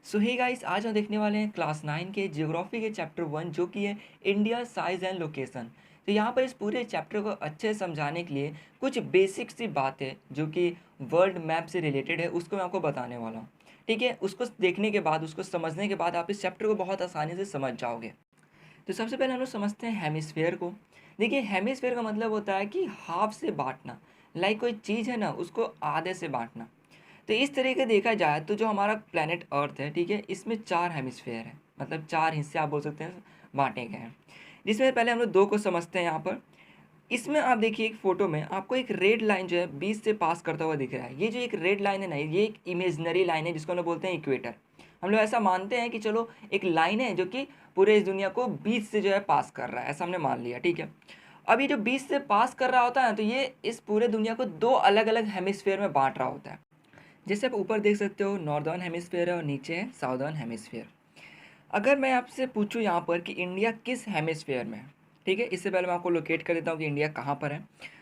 सो hey guys, आज हम देखने वाले हैं क्लास 9 के ज्योग्राफी के चैप्टर 1 जो कि है इंडिया साइज एंड लोकेशन। तो यहाँ पर इस पूरे चैप्टर को अच्छे से समझाने के लिए कुछ बेसिक सी बातें जो कि वर्ल्ड मैप से रिलेटेड है उसको मैं आपको बताने वाला हूँ। ठीक है, उसको देखने के बाद, उसको समझने के बाद आप इस चैप्टर को बहुत आसानी से समझ जाओगे। तो सबसे पहले हम लोग समझते हैं हेमिस्फेयर को। देखिए, हेमिस्फेयर का मतलब होता है कि हाफ से बांटना। लाइक कोई चीज़ है ना, उसको आधे से बांटना। तो इस तरीके देखा जाए तो जो हमारा प्लेनेट अर्थ है, ठीक है, इसमें 4 हेमिस्फेयर हैं, मतलब 4 हिस्से आप बोल सकते हैं बांटे गए हैं। जिसमें पहले हम लोग 2 को समझते हैं यहाँ पर। इसमें आप देखिए एक फ़ोटो में आपको एक रेड लाइन जो है बीच से पास करता हुआ दिख रहा है। ये जो एक रेड लाइन है ना, ये एक इमेजिनरी लाइन है जिसको हम लोग बोलते हैं इक्वेटर। हम लोग ऐसा मानते हैं कि चलो एक लाइन है जो कि पूरे इस दुनिया को बीच से जो है पास कर रहा है, ऐसा हमने मान लिया, ठीक है। अब ये जो बीच से पास कर रहा होता है तो ये इस पूरे दुनिया को 2 अलग अलग हेमिस्फेयर में बांट रहा होता है। जैसे आप ऊपर देख सकते हो नॉर्दर्न हेमिस्फेयर है और नीचे है साउदर्न हेमिस्फेयर। अगर मैं आपसे पूछूं यहाँ पर कि इंडिया किस हेमिस्फेयर में है, ठीक है, इससे पहले मैं आपको लोकेट कर देता हूँ कि इंडिया कहाँ पर है।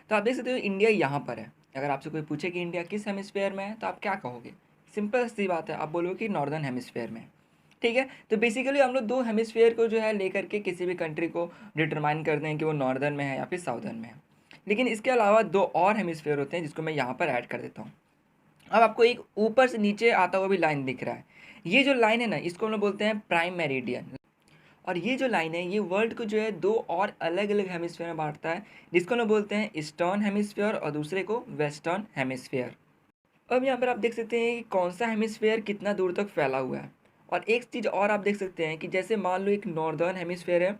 तो आप देख सकते हो इंडिया यहाँ पर है। अगर आपसे कोई पूछे कि इंडिया किस हेमिस्फेयर में है तो आप क्या कहोगे? सिंपल सी बात है, आप बोलोगे कि नॉर्दर्न हेमिस्फेयर में है। ठीक है, तो बेसिकली हम लोग 2 हेमिस्फेयर को जो है लेकर के किसी भी कंट्री को डिटरमाइन कर दें कि वो नॉर्दर्न में है या फिर साउदर्न में है। लेकिन इसके अलावा 2 और हेमिस्फेयर होते हैं जिसको मैं यहाँ पर ऐड कर देता हूँ। अब आपको एक ऊपर से नीचे आता हुआ भी लाइन दिख रहा है। ये जो लाइन है ना, इसको हम लोग बोलते हैं प्राइम मेरिडियन। और ये जो लाइन है ये वर्ल्ड को जो है 2 और अलग अलग हेमिस्फेयर में बांटता है, जिसको हम लोग बोलते हैं ईस्टर्न हेमिस्फेयर और दूसरे को वेस्टर्न हेमिस्फेयर। अब यहाँ पर आप देख सकते हैं कि कौन सा हेमिस्फेयर कितना दूर तक फैला हुआ है। और एक चीज़ और आप देख सकते हैं कि जैसे मान लो एक नॉर्दर्न हेमिस्फेयर है,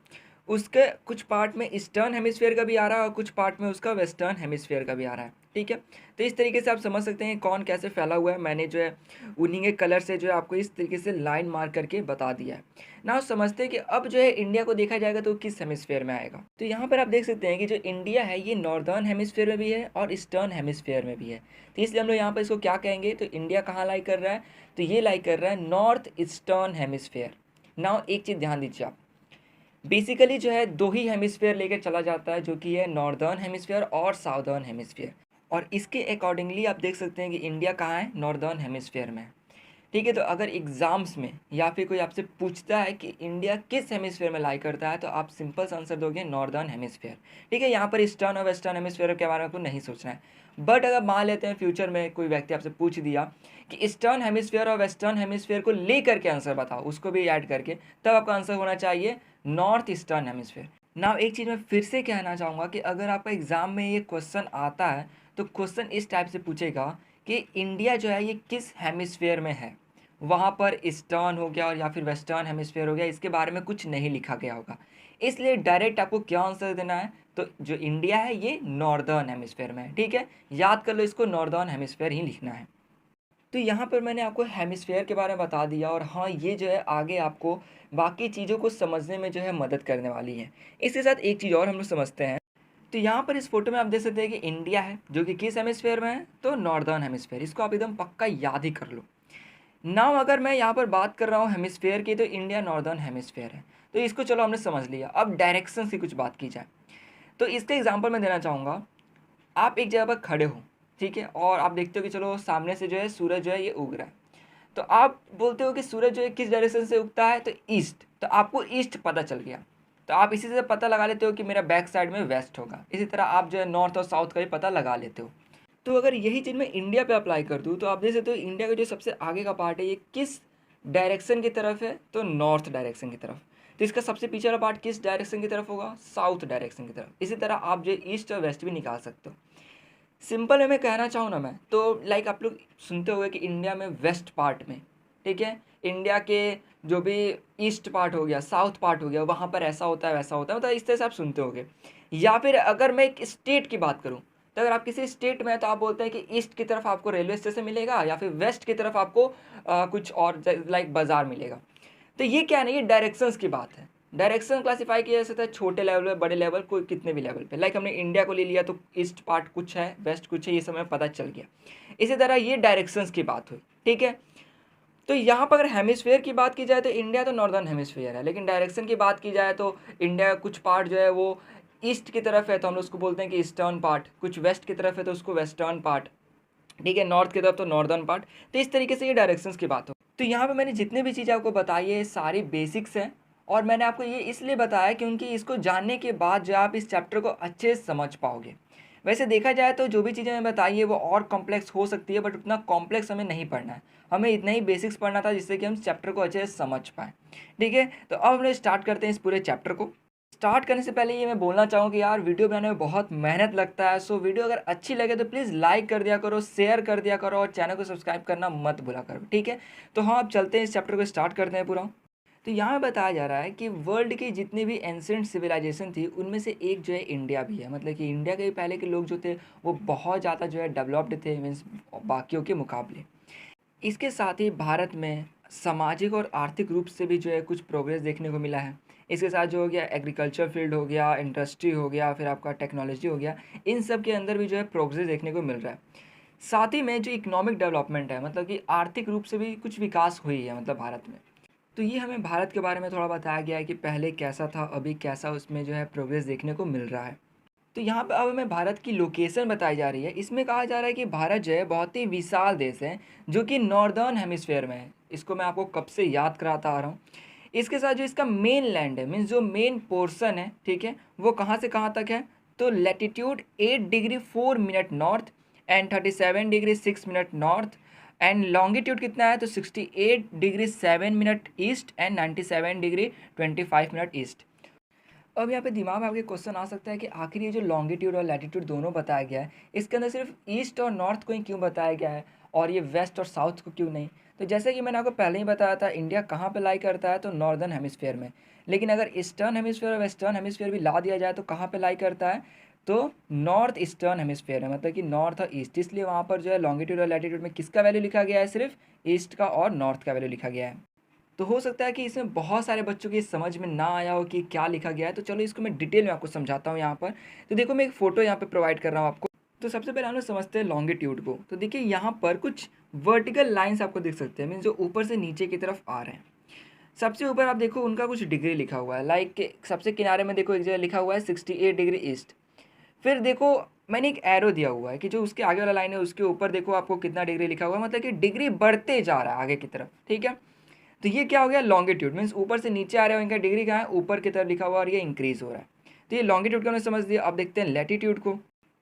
उसके कुछ पार्ट में ईस्टर्न हेमिस्फेयर का भी आ रहा है और कुछ पार्ट में उसका वेस्टर्न हेमिस्फेयर का भी आ रहा है। ठीक है, तो इस तरीके से आप समझ सकते हैं कौन कैसे फैला हुआ है। मैंने जो है उन्हीं के कलर से जो है आपको इस तरीके से लाइन मार करके बता दिया है ना। समझते हैं कि अब जो है इंडिया को देखा जाएगा तो किस हेमिस्फेयर में आएगा। तो यहाँ पर आप देख सकते हैं कि जो इंडिया है ये नॉर्दर्न हेमिस्फेयर में भी है और ईस्टर्न हेमिस्फेयर में भी है। तो इसलिए हम लोग यहाँ पर इसको क्या कहेंगे, तो इंडिया कहाँ लाई कर रहा है, तो ये लाई कर रहा है नॉर्थ ईस्टर्न हेमिस्फेयर। नाउ एक चीज़ ध्यान दीजिए आप, बेसिकली जो है 2 ही हेमिस्फेयर लेकर चला जाता है जो कि है नॉर्दर्न हेमिस्फेयर और साउदर्न हेमिस्फेयर। और इसके अकॉर्डिंगली आप देख सकते हैं कि इंडिया कहाँ है, नॉर्दर्न हेमिस्फेयर में है। ठीक है, तो अगर एग्जाम्स में या फिर कोई आपसे पूछता है कि इंडिया किस हेमिस्फेयर में लाई करता है तो आप सिंपल सा आंसर दोगे नॉर्दर्न हेमिस्फेयर। ठीक है, यहाँ पर ईस्टर्न और वेस्टर्न हेमिस्फेयर के बारे में आपको नहीं सोचना है। बट अगर मान लेते हैं फ्यूचर में कोई व्यक्ति आपसे पूछ दिया कि ईस्टर्न हेमिस्फेयर और वेस्टर्न हेमिस्फेयर को लेकर के आंसर बताओ, उसको भी ऐड करके, तब आपका आंसर होना चाहिए नॉर्थ ईस्टर्न हेमिस्फेयर। ना एक चीज़ मैं फिर से कहना चाहूँगा कि अगर आपका एग्ज़ाम में ये क्वेश्चन आता है तो क्वेश्चन इस टाइप से पूछेगा कि इंडिया जो है ये किस हेमिस्फेयर में है। वहाँ पर ईस्टर्न हो गया और या फिर वेस्टर्न हेमिस्फेयर हो गया, इसके बारे में कुछ नहीं लिखा गया होगा। इसलिए डायरेक्ट आपको क्या आंसर देना है, तो जो इंडिया है ये नॉर्दर्न हेमिस्फेयर में है। ठीक है, याद कर लो, इसको नॉर्दर्न हेमिस्फेयर ही लिखना है। तो यहाँ पर मैंने आपको हेमिस्फेयर के बारे में बता दिया और हाँ, ये जो है आगे आपको बाकी चीज़ों को समझने में जो है मदद करने वाली है। इसके साथ एक चीज़ और हम लोग समझते हैं। तो यहाँ पर इस फोटो में आप देख सकते हैं कि इंडिया है जो कि किस हेमिस्फेयर में है, तो नॉर्दर्न हेमिस्फेयर। इसको आप एकदम पक्का याद ही कर लो। नाउ अगर मैं यहाँ पर बात कर रहा हूँ हेमिस्फेयर की, तो इंडिया नॉर्दर्न हेमिस्फेयर है। तो इसको चलो हमने समझ लिया। अब डायरेक्शन की कुछ बात की जाए तो इसका एग्जाम्पल मैं देना चाहूँगा। आप एक जगह पर खड़े हो, ठीक है, और आप देखते हो कि चलो सामने से जो है सूरज जो है ये उग रहा है। तो आप बोलते हो कि सूरज जो है किस डायरेक्शन से उगता है, तो ईस्ट। तो आपको ईस्ट पता चल गया, तो आप इसी से पता लगा लेते हो कि मेरा बैक साइड में वेस्ट होगा। इसी तरह आप जो है नॉर्थ और साउथ का भी पता लगा लेते हो। तो अगर यही चीज़ मैं इंडिया पे अप्लाई कर दूँ तो आप देख सकते हो इंडिया का जो सबसे आगे का पार्ट है ये किस डायरेक्शन की तरफ है, तो नॉर्थ डायरेक्शन की तरफ। तो इसका सबसे पीछे वाला पार्ट किस डायरेक्शन की तरफ होगा, साउथ डायरेक्शन की तरफ। इसी तरह आप जो ईस्ट और वेस्ट भी निकाल सकते हो। सिंपल में कहना चाहूँ ना मैं, तो लाइक आप लोग सुनते होंगे कि इंडिया में वेस्ट पार्ट में, ठीक है, इंडिया के जो भी ईस्ट पार्ट हो गया, साउथ पार्ट हो गया, वहाँ पर ऐसा होता है वैसा होता है, मतलब इस तरह से आप सुनते होंगे। या फिर अगर मैं एक स्टेट की बात करूँ, तो अगर आप किसी स्टेट में हैं तो आप बोलते हैं कि ईस्ट की तरफ आपको रेलवे स्टेशन मिलेगा या फिर वेस्ट की तरफ आपको कुछ और लाइक बाजार मिलेगा। तो ये क्या नहीं, ये डायरेक्शंस की बात है। डायरेक्शन क्लासीफाई किया जा सकता है छोटे लेवल पे, बड़े लेवल, कोई कितने भी लेवल पे। लाइक हमने इंडिया को ले लिया तो ईस्ट पार्ट कुछ है, वेस्ट कुछ है, ये सब हमें पता चल गया। इसी तरह ये डायरेक्शंस की बात हुई, ठीक है। तो यहाँ पर अगर हेमिस्फेयर की बात की जाए तो इंडिया तो नॉर्दर्न हेमिस्फेयर है, लेकिन डायरेक्शन की बात की जाए तो इंडिया का कुछ पार्ट जो है वो ईस्ट की तरफ है तो हम लोग उसको बोलते हैं कि ईस्टर्न पार्ट, कुछ वेस्ट की तरफ है तो उसको वेस्टर्न पार्ट, ठीक है, नॉर्थ की तरफ तो नॉर्दर्न पार्ट। तो इस तरीके से ये डायरेक्शंस की बात हो। तो यहाँ पे मैंने जितने भी चीज़ें आपको बताई है सारी बेसिक्स हैं, और मैंने आपको ये इसलिए बताया क्योंकि इसको जानने के बाद जो आप इस चैप्टर को अच्छे से समझ पाओगे। वैसे देखा जाए तो जो भी चीज़ें मैंने बताई है वो और कॉम्प्लेक्स हो सकती है, बट उतना कॉम्प्लेक्स हमें नहीं पढ़ना है, हमें इतना ही बेसिक्स पढ़ना था जिससे कि हम चैप्टर को अच्छे से समझ पाएँ। ठीक है, तो अब हम लोग स्टार्ट करते हैं इस पूरे चैप्टर को। स्टार्ट करने से पहले ये मैं बोलना चाहूँ कि यार वीडियो बनाने में बहुत मेहनत लगता है, सो वीडियो अगर अच्छी लगे तो प्लीज़ लाइक कर दिया करो, शेयर कर दिया करो, और चैनल को सब्सक्राइब करना मत भूला करो। ठीक है, तो हाँ अब चलते हैं इस चैप्टर को स्टार्ट करते हैं पूरा। तो यहाँ बताया जा रहा है कि वर्ल्ड की जितनी भी एंशिएंट सिविलाइजेशन थी उनमें से एक जो है इंडिया भी है, मतलब कि इंडिया के भी पहले के लोग जो थे वो बहुत ज़्यादा जो है डेवलप्ड थे, मीन्स बाकियों के मुकाबले। इसके साथ ही भारत में सामाजिक और आर्थिक रूप से भी जो है कुछ प्रोग्रेस देखने को मिला है। इसके साथ जो हो गया एग्रीकल्चर फील्ड हो गया, इंडस्ट्री हो गया, फिर आपका टेक्नोलॉजी हो गया, इन सब के अंदर भी जो है प्रोग्रेस देखने को मिल रहा है। साथ ही में जो इकोनॉमिक डेवलपमेंट है, मतलब कि आर्थिक रूप से भी कुछ विकास हुई है मतलब भारत में। तो ये हमें भारत के बारे में थोड़ा बताया गया है कि पहले कैसा था, अभी कैसा उसमें जो है प्रोग्रेस देखने को मिल रहा है। तो यहाँ पे अब हमें भारत की लोकेशन बताई जा रही है। इसमें कहा जा रहा है कि भारत जो है बहुत ही विशाल देश है जो कि नॉर्दर्न हेमिस्फेयर में है। इसको मैं आपको कब से याद कराता आ रहा हूँ। इसके साथ जो इसका मेन लैंड है, मीन्स जो मेन पोर्शन है, ठीक है, वो कहाँ से कहाँ तक है, तो latitude 8 degree 4 minute north and 37 degree 6 minute north, and longitude कितना है तो 68 degree 7 minute east and 97 degree 25 minute east. अब यहाँ पे दिमाग में आपके क्वेश्चन आ सकता है कि आखिर ये जो लॉन्गिट्यूड और लैटिट्यूड दोनों बताया गया है, इसके अंदर सिर्फ ईस्ट और नॉर्थ को ही क्यों बताया गया है और ये वेस्ट और साउथ को क्यों नहीं। तो जैसे कि मैंने आपको पहले ही बताया था, इंडिया कहाँ पे लाई करता है तो नॉर्दर्न हेमिस्फेयर में। लेकिन अगर ईस्टर्न हेमिस्फेयर और वेस्टर्न हेमिस्फेयर भी ला दिया जाए तो कहाँ पे लाई करता है, तो नॉर्थ ईस्टर्न हेमिस्फेयर है, मतलब कि नॉर्थ और ईस्ट। इसलिए वहाँ पर जो है लॉन्गिट्यूड और लैटिट्यूड में किसका वैल्यू लिखा गया है, सिर्फ ईस्ट का और नॉर्थ का वैल्यू लिखा गया है। तो हो सकता है कि इसमें बहुत सारे बच्चों की समझ में ना आया हो कि क्या लिखा गया है, तो चलो इसको मैं डिटेल में आपको समझाता हूँ यहाँ पर। तो देखो मैं एक फ़ोटो यहाँ पे प्रोवाइड कर रहा हूँ आपको। तो सबसे पहले हम लोग समझते हैं लॉन्गिट्यूड को। तो देखिए यहाँ पर कुछ वर्टिकल लाइन्स आपको दिख सकते हैं, मीन्स जो ऊपर से नीचे की तरफ आ रहे हैं। सबसे ऊपर आप देखो उनका कुछ डिग्री लिखा हुआ है, लाइक सबसे किनारे में देखो एक जगह लिखा हुआ है 68 डिग्री ईस्ट। फिर देखो मैंने एक एरो दिया हुआ है कि जो उसके आगे वाला लाइन है उसके ऊपर देखो आपको कितना डिग्री लिखा हुआ है, मतलब कि डिग्री बढ़ते जा रहा है आगे की तरफ। ठीक है, तो ये क्या हो गया लॉन्गिट्यूड, मीन्स ऊपर से नीचे आ रहा है, इनका डिग्री कहाँ है, ऊपर की तरफ लिखा हुआ और ये इंक्रीज हो रहा है। तो ये लॉन्गिट्यूड का हमने समझ दिया। अब देखते हैं लैटिट्यूड को।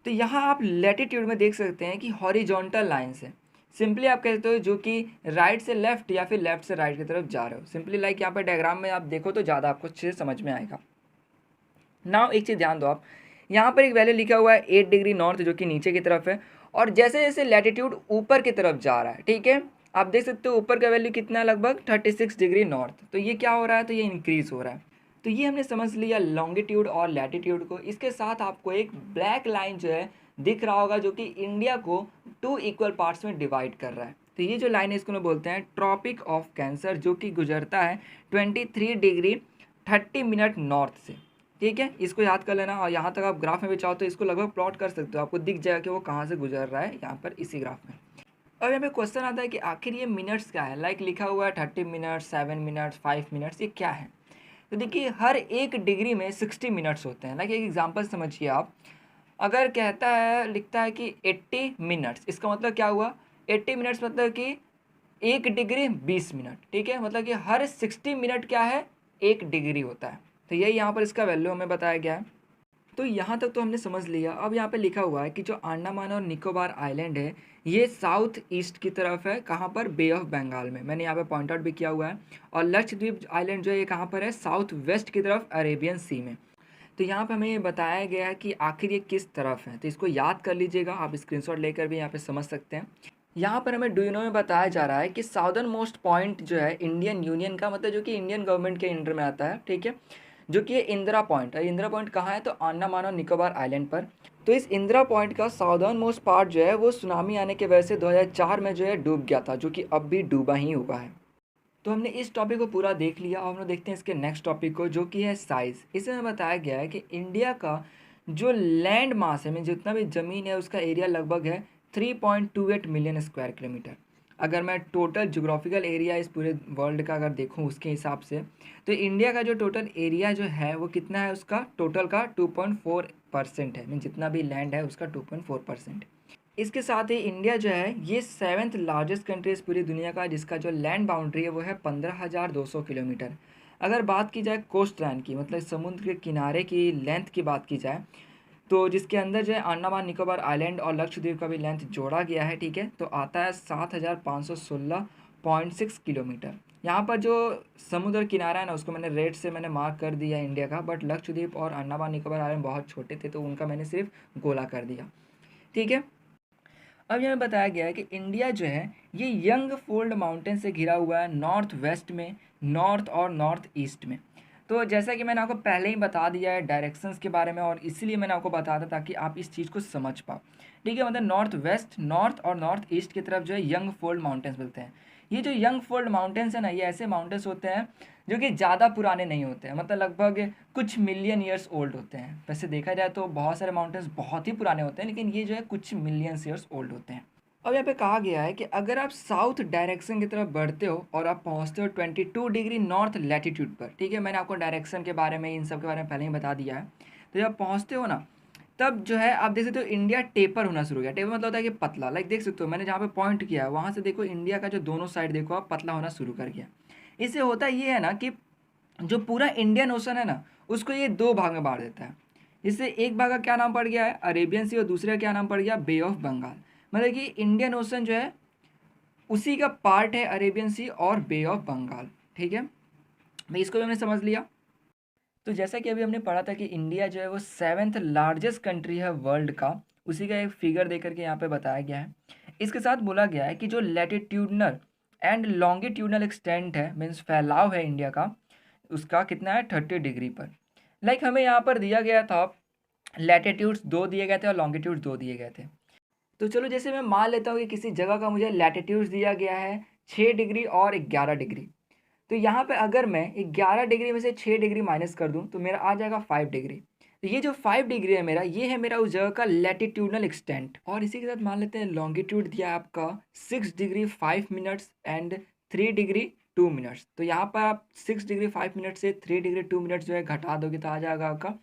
तो यहाँ आप लैटिट्यूड में देख सकते हैं कि हॉरिजॉन्टल लाइन्स है। सिंपली आप कहते हो जो कि राइट से लेफ्ट या फिर लेफ्ट से राइट की तरफ जा रहे हो। सिंपली लाइक यहाँ पर डायग्राम में आप देखो तो ज़्यादा आपको अच्छे से समझ में आएगा। नाउ एक चीज़ ध्यान दो आप, यहाँ पर एक वैल्यू लिखा हुआ है 8 डिग्री नॉर्थ जो कि नीचे की तरफ है, और जैसे जैसे लैटिट्यूड ऊपर की तरफ जा रहा है, ठीक है, आप देख सकते हो ऊपर का वैल्यू कितना है, लगभग 36 डिग्री नॉर्थ। तो ये क्या हो रहा है, तो ये इंक्रीज हो रहा है। तो ये हमने समझ लिया लॉन्गिट्यूड और लैटिट्यूड को। इसके साथ आपको एक ब्लैक लाइन जो है दिख रहा होगा जो कि इंडिया को 2 इक्वल पार्ट्स में डिवाइड कर रहा है। तो ये जो लाइन है इसको बोलते हैं ट्रॉपिक ऑफ कैंसर, जो कि गुजरता है 23 डिग्री 30 मिनट नॉर्थ से। ठीक है, इसको याद कर लेना, और यहाँ तक आप ग्राफ में भी चाहो तो इसको लगभग प्लॉट कर सकते हो, आपको दिख जाएगा कि वो कहाँ से गुजर रहा है यहाँ पर इसी ग्राफ में। अब यहाँ पे क्वेश्चन आता है कि आखिर ये मिनट्स क्या है, लाइक लिखा हुआ है 30 मिनट्स, 7 मिनट्स, 5 मिनट्स, ये क्या है। तो देखिए हर एक डिग्री में 60 मिनट्स होते हैं। लाइक एक एग्जांपल समझिए आप, अगर कहता है लिखता है कि 80 मिनट्स, इसका मतलब क्या हुआ, 80 मिनट्स मतलब कि 1 डिग्री 20 मिनट। ठीक है, मतलब कि हर 60 मिनट क्या है, 1 डिग्री होता है। तो यही यहाँ पर इसका वैल्यू हमें बताया गया है। तो यहाँ तक तो हमने समझ लिया। अब यहाँ पे लिखा हुआ है कि जो अंडमान और निकोबार आइलैंड है ये साउथ ईस्ट की तरफ है, कहाँ पर, बे ऑफ बंगाल में। मैंने यहाँ पे पॉइंट आउट भी किया हुआ है। और लक्षद्वीप आइलैंड जो है ये कहाँ पर है, साउथ वेस्ट की तरफ अरेबियन सी में। तो यहाँ पे हमें ये बताया गया है कि आखिर ये किस तरफ है, तो इसको याद कर लीजिएगा, आप स्क्रीनशॉट लेकर भी यहाँ पे समझ सकते हैं। यहाँ पर हमें डू यू नो में बताया जा रहा है कि साउदर्न मोस्ट पॉइंट जो है इंडियन यूनियन का, मतलब जो कि इंडियन गवर्नमेंट के अंडर में आता है, ठीक है, जो कि ये इंदिरा पॉइंट है। इंदिरा पॉइंट कहाँ है, तो अंडमान और निकोबार आइलैंड पर। तो इस इंदिरा पॉइंट का साउदर्न मोस्ट पार्ट जो है वो सुनामी आने की वजह से 2004 में जो है डूब गया था, जो कि अब भी डूबा ही हुआ है। तो हमने इस टॉपिक को पूरा देख लिया और हम लोग देखते हैं इसके नेक्स्ट टॉपिक को, जो कि है साइज़। इसमें बताया गया है कि इंडिया का जो लैंड मास है, में जितना भी ज़मीन है उसका एरिया लगभग है 3.28 मिलियन स्क्वायर किलोमीटर। अगर मैं टोटल जोग्राफिकल एरिया इस पूरे वर्ल्ड का अगर देखूं उसके हिसाब से, तो इंडिया का जो टोटल एरिया जो है वो कितना है, उसका टोटल का 2.4% है, मीन जितना भी लैंड है उसका 2.4%। इसके साथ ही इंडिया जो है ये 7th लार्जेस्ट कंट्री है पूरी दुनिया का, जिसका जो लैंड बाउंड्री है वो है 15,200 किलोमीटर। अगर बात की जाए कोस्ट लाइन की, मतलब समुद्र के किनारे की लेंथ की बात की जाए, तो जिसके अंदर जो है अंडमान निकोबार आइलैंड और लक्षद्वीप का भी लेंथ जोड़ा गया है, ठीक है, तो आता है 7,516.6 किलोमीटर। यहाँ पर जो समुद्र किनारा है ना उसको मैंने रेड से मैंने मार्क कर दिया इंडिया का, बट लक्षद्वीप और अंडमान निकोबार आइलैंड बहुत छोटे थे तो उनका मैंने सिर्फ गोला कर दिया, ठीक है। अब यहाँ बताया गया है कि इंडिया जो है ये यंग फोल्ड माउंटेन से घिरा हुआ है, नॉर्थ वेस्ट में, नॉर्थ और नॉर्थ ईस्ट में। तो जैसा कि मैंने आपको पहले ही बता दिया है डायरेक्शंस के बारे में, और इसीलिए मैंने आपको बताया था ताकि आप इस चीज़ को समझ पाओ, ठीक है। मतलब नॉर्थ वेस्ट, नॉर्थ और नॉर्थ ईस्ट की तरफ जो है यंग फोल्ड माउंटेन्स मिलते हैं। ये जो यंग फोल्ड माउंटेन्स है ना, ये ऐसे माउंटेन्स होते हैं जो कि ज़्यादा पुराने नहीं होते हैं, मतलब लगभग कुछ मिलियन ईयर्स ओल्ड होते हैं। वैसे देखा जाए तो बहुत सारे माउंटेन्स बहुत ही पुराने होते हैं, लेकिन ये जो है कुछ मिलियंस ईयर्स ओल्ड होते हैं। अब यहाँ पे कहा गया है कि अगर आप साउथ डायरेक्शन की तरफ बढ़ते हो और आप पहुँचते हो 22 डिग्री नॉर्थ लैटिट्यूड पर, ठीक है, मैंने आपको डायरेक्शन के बारे में इन सब के बारे में पहले ही बता दिया है। तो जब पहुँचते हो ना तब जो है आप देख सकते हो इंडिया टेपर होना शुरू हो गया। टेपर मतलब होता है कि पतला, लाइक देख सकते हो मैंने जहाँ पे पॉइंट किया है वहाँ से देखो इंडिया का जो दोनों साइड देखो आप पतला होना शुरू कर गया। इससे होता ये है ना कि जो पूरा इंडियन ओशन है ना उसको ये दो भाग में बांट देता है। इससे एक भाग का क्या नाम पड़ गया है अरेबियन सी, और दूसरे का क्या नाम पड़ गया बे ऑफ बंगाल। मतलब कि इंडियन ओशन जो है उसी का पार्ट है अरेबियन सी और बे ऑफ बंगाल, ठीक है भाई, इसको भी हमने समझ लिया। तो जैसा कि अभी हमने पढ़ा था कि इंडिया जो है वो 7th लार्जेस्ट कंट्री है वर्ल्ड का, उसी का एक फिगर देकर के यहाँ पे बताया गया है। इसके साथ बोला गया है कि जो लैटिट्यूडनल एंड लॉन्गिट्यूडनल एक्सटेंट है, मीन्स फैलाव है इंडिया का, उसका कितना है 30 डिग्री पर। लाइक हमें यहाँ पर दिया गया था लैटिट्यूड्स 2 दिए गए थे और लॉन्गिट्यूड्स 2 दिए गए थे। तो चलो जैसे मैं मान लेता हूँ कि किसी जगह का मुझे लैटिट्यूड्स दिया गया है 6 डिग्री और 11 डिग्री, तो यहाँ पे अगर मैं 11 डिग्री में से 6 डिग्री माइनस कर दूँ तो मेरा आ जाएगा 5 डिग्री। तो ये जो 5 डिग्री है मेरा, ये है मेरा उस जगह का लैटिट्यूडनल एक्सटेंट। और इसी के साथ मान लेते हैं लॉन्गिट्यूड दिया आपका 6 degree 5 minutes and 3 degree 2 minutes. तो यहाँ पर आप 6 डिग्री 5 मिनट से 3 डिग्री 2 मिनट्स जो है घटा दोगे तो आ जाएगा आपका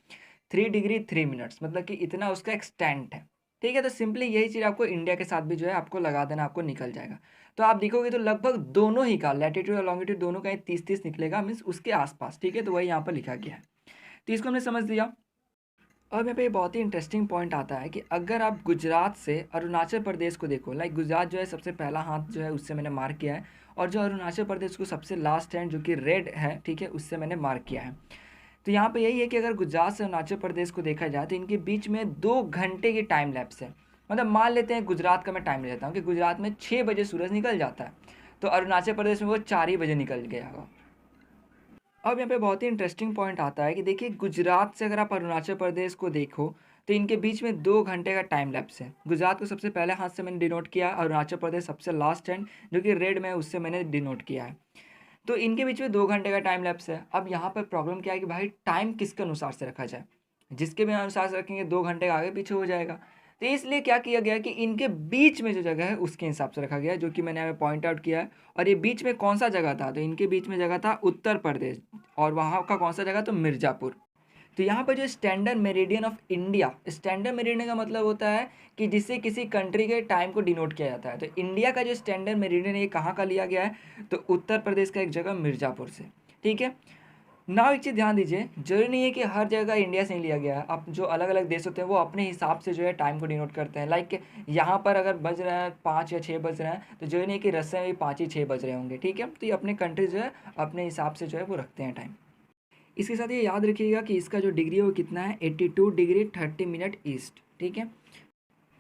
3 डिग्री 3 मिनट्स, मतलब कि इतना उसका एक्सटेंट है, ठीक है। तो सिंपली यही चीज़ आपको इंडिया के साथ भी जो है आपको लगा देना, आपको निकल जाएगा। तो आप देखोगे तो लगभग दोनों ही का लैटिट्यूड और लॉन्गिट्यूड दोनों का 30-30 निकलेगा, मीन्स उसके आसपास, ठीक है। तो वही यहाँ पर लिखा गया है, तो इसको हमने समझ लिया। अब यहाँ पे बहुत ही इंटरेस्टिंग पॉइंट आता है कि अगर आप गुजरात से अरुणाचल प्रदेश को देखो, लाइक गुजरात जो है सबसे पहला हाथ जो है उससे मैंने मार्क किया है, और जो अरुणाचल प्रदेश को सबसे लास्ट हैंड जो कि रेड है, ठीक है, उससे मैंने मार्क किया है। तो यहाँ पे यही है कि अगर गुजरात से अरुणाचल प्रदेश को देखा जाए तो इनके बीच में 2 घंटे की टाइम लैप्स है। मतलब मान लेते हैं गुजरात का मैं टाइम ले लेता हूँ कि गुजरात में 6 बजे सूरज निकल जाता है, तो अरुणाचल प्रदेश में वो 4 ही बजे निकल गया होगा। अब यहाँ पे बहुत ही इंटरेस्टिंग पॉइंट आता है कि देखिए गुजरात से अगर आप अरुणाचल प्रदेश को देखो तो इनके बीच में 2 घंटे का टाइम लैप्स है। गुजरात को सबसे पहले हाथ से मैंने डिनोट किया, अरुणाचल प्रदेश सबसे लास्ट हैंड जो कि रेड में है उससे मैंने डिनोट किया है। तो इनके बीच में 2 घंटे का टाइम लैप्स है। अब यहाँ पर प्रॉब्लम क्या है कि भाई टाइम किसके अनुसार से रखा जाए, जिसके भी अनुसार से रखेंगे 2 घंटे का आगे पीछे हो जाएगा। तो इसलिए क्या किया गया कि इनके बीच में जो जगह है उसके हिसाब से रखा गया है, जो कि मैंने यहाँ पॉइंट आउट किया है। और ये बीच में कौन सा जगह था, तो इनके बीच में जगह था उत्तर प्रदेश, और वहाँ का कौन सा जगह, तो मिर्ज़ापुर। तो यहाँ पर जो standard meridian of India, standard meridian का मतलब होता है कि जिससे किसी कंट्री के टाइम को डिनोट किया जाता है। तो इंडिया का जो स्टैंडर्ड मेरिडियन है ये कहाँ का लिया गया है, तो उत्तर प्रदेश का एक जगह मिर्ज़ापुर से, ठीक है। नाउ एक चीज़ ध्यान दीजिए, जरूरी नहीं है कि हर जगह इंडिया से ही लिया गया है। अब जो अलग अलग देश होते हैं वो अपने हिसाब से जो है टाइम को डिनोट करते हैं। लाइक यहाँ पर अगर बज रहा है 5 या 6 बज रहे हैं तो जरूरी नहीं है कि रसिया में भी 5 ही 6 बज रहे होंगे, ठीक है। तो ये अपने कंट्री जो है अपने हिसाब से जो है वो रखते हैं टाइम। इसके साथ ये याद रखिएगा कि इसका जो डिग्री है वो कितना है 82 डिग्री 30 मिनट ईस्ट, ठीक है।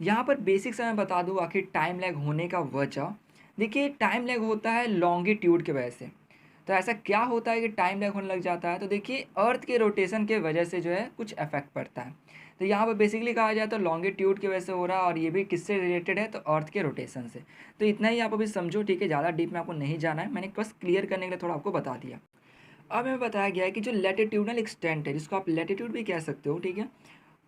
यहाँ पर बेसिक से मैं बता दूँ आखिर टाइम लैग होने का वजह। देखिए टाइम लैग होता है लॉन्गिट्यूड के वजह से। तो ऐसा क्या होता है कि टाइम लैग होने लग जाता है, तो देखिए अर्थ के रोटेशन के वजह से जो है कुछ इफेक्ट पड़ता है। तो यहाँ पर बेसिकली कहा जाए तो लॉन्गिट्यूड की वजह से हो रहा है, और ये भी किससे रिलेटेड है, तो अर्थ के रोटेशन से। तो इतना ही आप अभी समझो, ठीक है, ज़्यादा डीप में आपको नहीं जाना है, मैंने बस क्लियर करने के लिए थोड़ा आपको बता दिया। अब हमें बताया गया है कि जो लैटिट्यूडनल एक्सटेंट है, जिसको आप लैटिट्यूड भी कह सकते हो, ठीक है,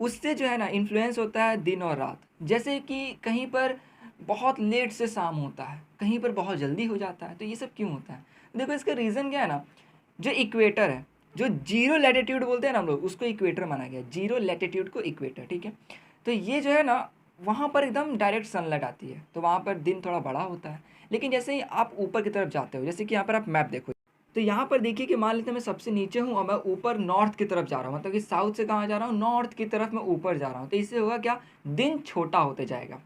उससे जो है ना इन्फ्लुएंस होता है दिन और रात। जैसे कि कहीं पर बहुत लेट से शाम होता है, कहीं पर बहुत जल्दी हो जाता है। तो ये सब क्यों होता है, देखो इसका रीज़न क्या है ना, जो इक्वेटर है, जो जीरो लैटिट्यूड बोलते हैं ना हम लोग, उसको इक्वेटर माना गया, जीरो लैटिट्यूड को इक्वेटर, ठीक है। तो ये जो है ना वहाँ पर एकदम डायरेक्ट सनलाइट आती है, तो वहाँ पर दिन थोड़ा बड़ा होता है। लेकिन जैसे ही आप ऊपर की तरफ जाते हो, जैसे कि यहाँ पर आप मैप देखो, तो यहाँ पर देखिए कि मान लेते हैं मैं सबसे नीचे हूँ और मैं ऊपर नॉर्थ की तरफ जा रहा हूँ, मतलब कि साउथ से कहाँ जा रहा हूँ, नॉर्थ की तरफ मैं ऊपर जा रहा हूँ। तो इससे होगा क्या, दिन छोटा होते जाएगा।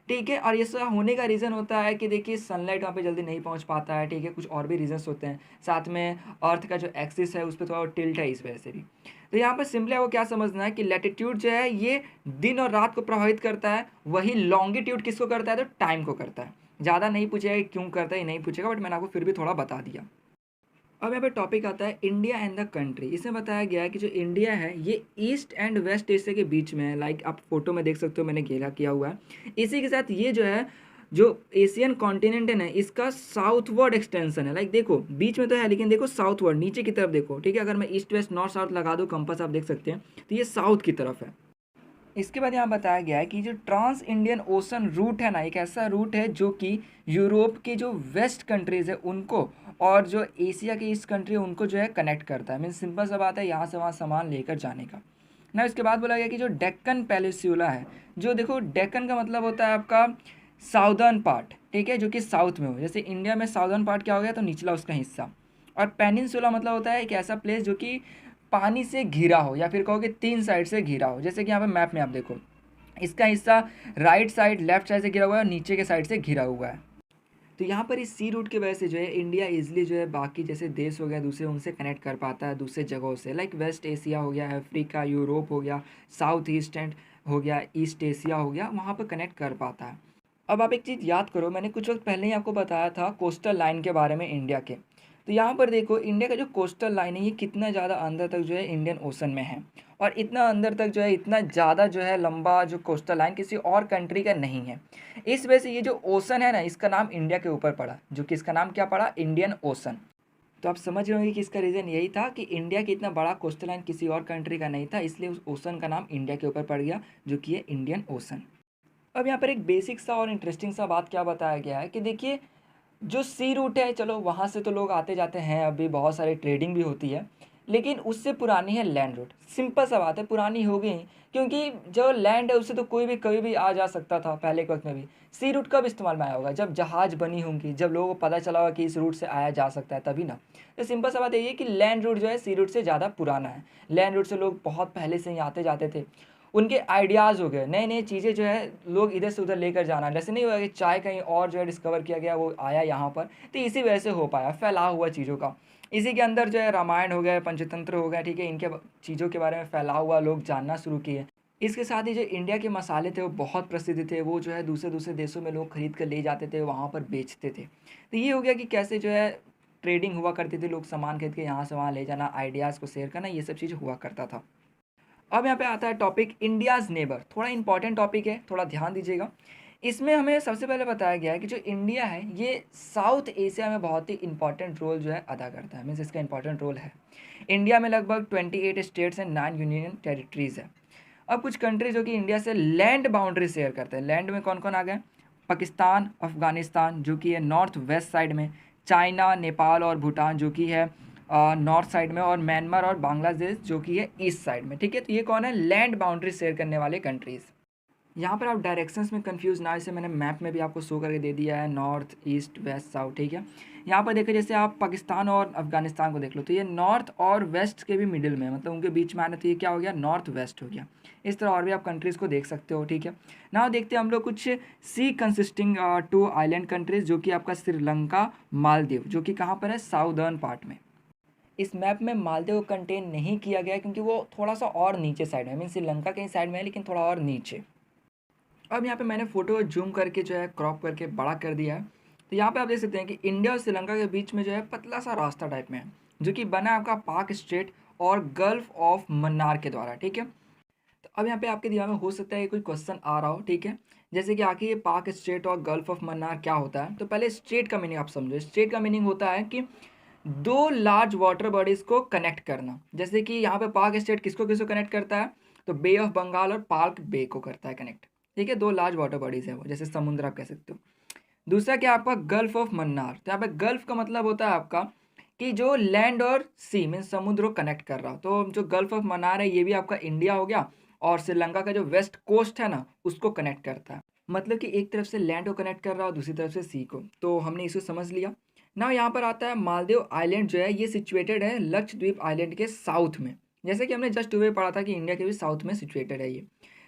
ठीक है, और ऐसा होने का रीज़न होता है कि देखिए सनलाइट वहाँ पे जल्दी नहीं पहुँच पाता है। ठीक है, कुछ और भी रीज़न्स होते हैं। साथ में अर्थ का जो एक्सिस है उस पे थोड़ा टिल्ट है, इस वजह से भी। तो यहाँ पर सिंपली आपको क्या समझना है कि लैटिट्यूड जो है ये दिन और रात को प्रभावित करता है, वही लॉन्गिट्यूड किसको करता है, तो टाइम को करता है। ज़्यादा नहीं पूछेगा कि क्यों करता है, ये नहीं पूछेगा, बट मैंने आपको फिर भी थोड़ा बता दिया। अब यहाँ पे टॉपिक आता है इंडिया एंड द कंट्री। इसमें बताया गया है कि जो इंडिया है ये ईस्ट एंड वेस्ट एशिया के बीच में है। लाइक आप फोटो में देख सकते हो, मैंने घेरा किया हुआ है। इसी के साथ ये जो है, जो एशियन कॉन्टिनेंट है ना, इसका साउथवर्ड एक्सटेंशन है। लाइक देखो बीच में तो है, लेकिन देखो साउथवर्ड नीचे की तरफ देखो। ठीक है, अगर मैं ईस्ट वेस्ट नॉर्थ साउथ लगा दूँ कंपास, आप देख सकते हैं, तो ये साउथ की तरफ है। इसके बाद यहाँ बताया गया है कि जो ट्रांस इंडियन ओशन रूट है ना, एक ऐसा रूट है जो कि यूरोप के जो वेस्ट कंट्रीज़ है उनको और जो एशिया की ईस्ट कंट्री है उनको जो है कनेक्ट करता है। मीन सिंपल सा बात है, यहाँ से वहाँ सामान लेकर जाने का ना। इसके बाद बोला गया कि जो डेक्कन पेनिनसुला है, जो देखो डेक्कन का मतलब होता है आपका साउदर्न पार्ट। ठीक है, जो कि साउथ में हो। जैसे इंडिया में साउदर्न पार्ट क्या हो गया, तो निचला उसका हिस्सा। और पेनिनसुला मतलब होता है एक ऐसा प्लेस जो कि पानी से घिरा हो, या फिर कहो कि 3 साइड से घिरा हो। जैसे कि यहाँ पे मैप में आप देखो, इसका हिस्सा राइट साइड लेफ्ट साइड से घिरा हुआ है और नीचे के साइड से घिरा हुआ है। तो यहाँ पर इस सी रूट की वजह से जो है इंडिया इजीली जो है बाकी जैसे देश हो गया दूसरे, उनसे कनेक्ट कर पाता है दूसरे जगहों से। लाइक वेस्ट एशिया हो गया, अफ्रीका, यूरोप हो गया, साउथ ईस्ट एंड हो गया, ईस्ट एशिया हो गया, वहाँ पर कनेक्ट कर पाता है। अब आप एक चीज़ याद करो, मैंने कुछ वक्त पहले ही आपको बताया था कोस्टल लाइन के बारे में इंडिया के। तो यहाँ पर देखो इंडिया का जो कोस्टल लाइन है ये कितना ज़्यादा अंदर तक जो है इंडियन ओशन में है। और इतना अंदर तक जो है, इतना ज़्यादा जो है लंबा जो कोस्टल लाइन किसी और कंट्री का नहीं है। इस वजह से ये जो ओशन है ना, इसका नाम इंडिया के ऊपर पड़ा, जो कि इसका नाम क्या पड़ा, इंडियन ओशन। तो आप समझ रहे होंगे कि इसका रीज़न यही था कि इंडिया की इतना बड़ा कोस्टल लाइन किसी और कंट्री का नहीं था, इसलिए उस ओशन का नाम इंडिया के ऊपर पड़ गया, जो कि है इंडियन ओशन। अब यहाँ पर एक बेसिक सा और इंटरेस्टिंग सा बात क्या बताया गया है कि देखिए जो सी रूट है, चलो वहाँ से तो लोग आते जाते हैं, अभी बहुत सारी ट्रेडिंग भी होती है, लेकिन उससे पुरानी है लैंड रूट। सिंपल सा बात है, पुरानी हो गई क्योंकि जो लैंड है उससे तो कोई भी कभी भी आ जा सकता था पहले के वक्त में भी। सी रूट कब इस्तेमाल में आया होगा, जब जहाज़ बनी होंगी, जब लोगों को पता चला होगा कि इस रूट से आया जा सकता है, तभी ना। तो सिंपल सा बात यही है कि लैंड रूट जो है सी रूट से ज़्यादा पुराना है। लैंड रूट से लोग बहुत पहले से ही आते जाते थे। उनके आइडियाज़ हो गए, नई नई चीज़ें जो है लोग इधर से उधर लेकर जाना। जैसे नहीं हुआ कि चाय कहीं और जो है डिस्कवर किया गया, वो आया यहाँ पर, तो इसी वजह से हो पाया फैलाव हुआ चीज़ों का। इसी के अंदर जो है रामायण हो गया, पंचतंत्र हो गया, ठीक है, इनके चीज़ों के बारे में फैलाव हुआ, लोग जानना शुरू किए। इसके साथ ही जो इंडिया के मसाले थे वो बहुत प्रसिद्ध थे, वो जो है दूसरे दूसरे देशों में लोग खरीद कर ले जाते थे, वहाँ पर बेचते थे। तो ये हो गया कि कैसे जो है ट्रेडिंग हुआ करती थी, लोग सामान खरीद के यहाँ से वहाँ ले जाना, आइडियाज़ को शेयर करना, ये सब चीज़ हुआ करता था। अब यहाँ पे आता है टॉपिक इंडियाज़ नेबर। थोड़ा इंपॉर्टेंट टॉपिक है, थोड़ा ध्यान दीजिएगा। इसमें हमें सबसे पहले बताया गया है कि जो इंडिया है ये साउथ एशिया में बहुत ही इंपॉर्टेंट रोल जो है अदा करता है। मीन्स इसका इंपॉर्टेंट रोल है। इंडिया में लगभग 28 स्टेट्स एंड 9 यूनियन टेरिटरीज़ है। अब कुछ कंट्री जो कि इंडिया से लैंड बाउंड्री शेयर करते हैं, लैंड में कौन कौन आ गए, पाकिस्तान, अफगानिस्तान जो कि है नॉर्थ वेस्ट साइड में, चाइना, नेपाल और भूटान जो कि है नॉर्थ साइड में, और म्यांमार और बांग्लादेश जो कि है ईस्ट साइड में। ठीक है, तो ये कौन है, लैंड बाउंड्री शेयर करने वाले कंट्रीज़। यहाँ पर आप डायरेक्शंस में कंफ्यूज ना, जैसे मैंने मैप में भी आपको शो करके दे दिया है, नॉर्थ ईस्ट वेस्ट साउथ। ठीक है, यहाँ पर देखो जैसे आप पाकिस्तान और अफगानिस्तान को देख लो, तो ये नॉर्थ और वेस्ट के भी मिडिल में, मतलब उनके बीच में आना, तो ये क्या हो गया, नॉर्थ वेस्ट हो गया। इस तरह और भी आप कंट्रीज़ को देख सकते हो। ठीक है, ना देखते हैं हम लोग कुछ सी कंसिस्टिंग 2 आइलैंड कंट्रीज़, जो कि आपका श्रीलंका, मालदीव, जो कि कहाँ पर है, साउदर्न पार्ट में। इस मैप में मालदीव को कंटेन नहीं किया गया क्योंकि वो थोड़ा सा और नीचे साइड में, मीन श्रीलंका के साइड में है, लेकिन थोड़ा और नीचे। अब यहाँ पे मैंने फ़ोटो जूम करके जो है क्रॉप करके बड़ा कर दिया है। तो यहाँ पे आप देख सकते हैं कि इंडिया और श्रीलंका के बीच में जो है पतला सा रास्ता टाइप में है, जो कि बना है आपका पाक स्ट्रेट और गल्फ ऑफ मन्नार के द्वारा। ठीक है, तो अब यहाँ पे आपके दिमाग में हो सकता है कोई क्वेश्चन आ रहा हो। ठीक है, जैसे कि आखिर ये पाक स्ट्रेट और गल्फ ऑफ मन्नार क्या होता है। तो पहले स्ट्रेट का मीनिंग आप समझो। स्ट्रेट का मीनिंग होता है कि 2 लार्ज वाटर बॉडीज़ को कनेक्ट करना। जैसे कि यहाँ पे पाक स्टेट किसको किसको कनेक्ट करता है, तो बे ऑफ बंगाल और पाक बे को करता है कनेक्ट। ठीक है, 2 लार्ज वाटर बॉडीज़ है वो, जैसे समुद्र आप कह सकते हो। दूसरा क्या आपका गल्फ ऑफ मन्नार। तो यहाँ पे गल्फ का मतलब होता है आपका कि जो लैंड और सी मीन समुद्र को कनेक्ट कर रहा हो। तो जो गल्फ ऑफ मन्नार है ये भी आपका इंडिया हो गया, और श्रीलंका का जो वेस्ट कोस्ट है ना, उसको कनेक्ट करता है। मतलब कि एक तरफ से लैंड को कनेक्ट कर रहा है और दूसरी तरफ से सी को। तो हमने इसको समझ लिया। ना यहाँ पर आता है मालदीव आइलैंड जो है ये सिचुएटेड है लक्षद्वीप आइलैंड के साउथ में। जैसे कि हमने जस्ट हुए पढ़ा था कि इंडिया के भी साउथ में सिचुएटेड है ये।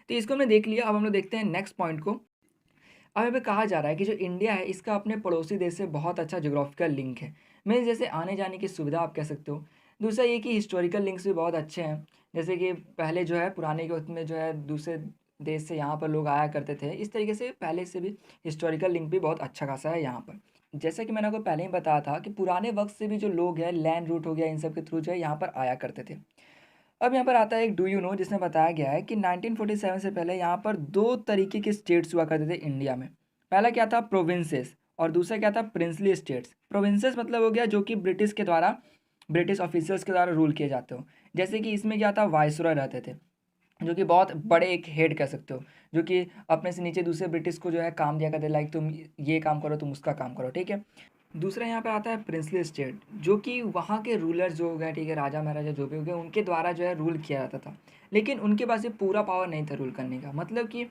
तो इसको हमने देख लिया। अब हम लोग देखते हैं नेक्स्ट पॉइंट को। अब यहाँ पे कहा जा रहा है कि जो इंडिया है इसका अपने पड़ोसी देश से बहुत अच्छा ज्योग्राफिकल लिंक है। मीन्स जैसे आने जाने की सुविधा आप कह सकते हो। दूसरा ये कि हिस्टोरिकल लिंक्स भी बहुत अच्छे हैं। जैसे कि पहले जो है पुराने के वक्त में जो है दूसरे देश से यहाँ पर लोग आया करते थे। इस तरीके से पहले से भी हिस्टोरिकल लिंक भी बहुत अच्छा खासा है यहाँ पर। जैसा कि मैंने आपको पहले ही बताया था कि पुराने वक्त से भी जो लोग हैं लैंड रूट हो गया इन सब के थ्रू जो है यहाँ पर आया करते थे। अब यहाँ पर आता है एक डू यू नो जिसमें बताया गया है कि 1947 से पहले यहाँ पर दो तरीके के स्टेट्स हुआ करते थे इंडिया में। पहला क्या था प्रोविंसेस और दूसरा क्या था प्रिंसली स्टेट्स। प्रोविंसेस मतलब हो गया जो कि ब्रिटिश के द्वारा ब्रिटिश ऑफिसर्स के द्वारा रूल किए जाते हो। जैसे कि इसमें क्या था वाइसरॉय रहते थे जो कि बहुत बड़े एक हेड कह सकते हो जो कि अपने से नीचे दूसरे ब्रिटिश को जो है काम दिया करते लाइक तुम ये काम करो तुम उसका काम करो ठीक है। दूसरा यहाँ पे आता है प्रिंसली स्टेट जो कि वहाँ के रूलर्स जो हो गए ठीक है राजा महाराजा जो भी हो गए उनके द्वारा जो है रूल किया जाता था। लेकिन उनके पास ये पूरा पावर नहीं था रूल करने का। मतलब कि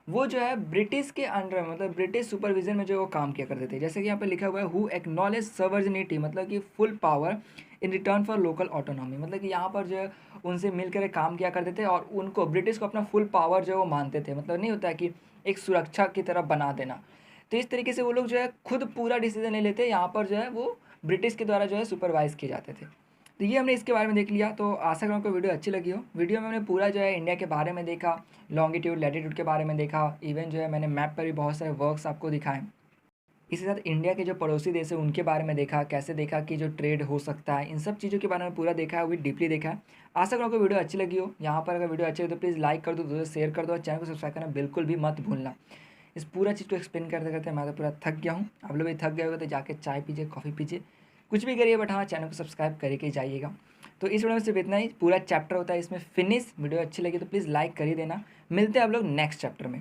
वो जो है ब्रिटिश के अंडर मतलब ब्रिटिश सुपरविजन में जो वो काम किया करते थे। जैसे कि यहाँ पे लिखा हुआ है हु एक्नॉलेज सर्वजनिटी मतलब कि full power in return for local autonomy. मतलब कि यहाँ पर जो है उनसे मिलकर काम किया करते थे और उनको ब्रिटिश को अपना फुल पावर जो है वो मानते थे। मतलब नहीं होता है कि एक सुरक्षा की तरफ बना देना। तो इस तरीके से वो लोग जो है खुद पूरा डिसीजन ले लेते। यहाँ पर जो है वो ब्रिटिश के द्वारा जो है सुपरवाइज किए जाते थे। तो ये हमने इसके बारे में देख लिया। तो आशा करूँ आपको वीडियो अच्छी लगी हो। वीडियो में हमने पूरा जो है इंडिया के बारे में देखा, लॉन्गिट्यूड लैटिट्यूड के बारे में देखा, इवन जो है मैंने मैप पर भी बहुत सारे वर्क्स आपको दिखाए। इसी साथ इंडिया के जो पड़ोसी देश है उनके बारे में देखा, कैसे देखा कि जो ट्रेड हो सकता है इन सब चीज़ों के बारे में पूरा देखा है, वो भी डीपली देखा है। आशा करूँ आपको वीडियो अच्छी लगी हो। यहाँ पर अगर वीडियो अच्छी लगी तो प्लीज़ लाइक कर दो, दोस्तों शेयर कर दो और चैनल को सब्सक्राइब करना बिल्कुल भी मत भूलना। इस पूरा चीज़ को एक्सप्लेन करते करते मैं तो पूरा थक गया हूँ। आप लोग भी थक गए होगे तो जाके चाय पीजिए, कॉफ़ी पीजिए, कुछ भी करिए बट हाँ चैनल को सब्सक्राइब करके जाइएगा। तो इस वीडियो में सिर्फ इतना ही। पूरा चैप्टर होता है इसमें फिनिश। वीडियो अच्छी लगी तो प्लीज़ लाइक कर ही देना। मिलते हैं आप लोग नेक्स्ट चैप्टर में।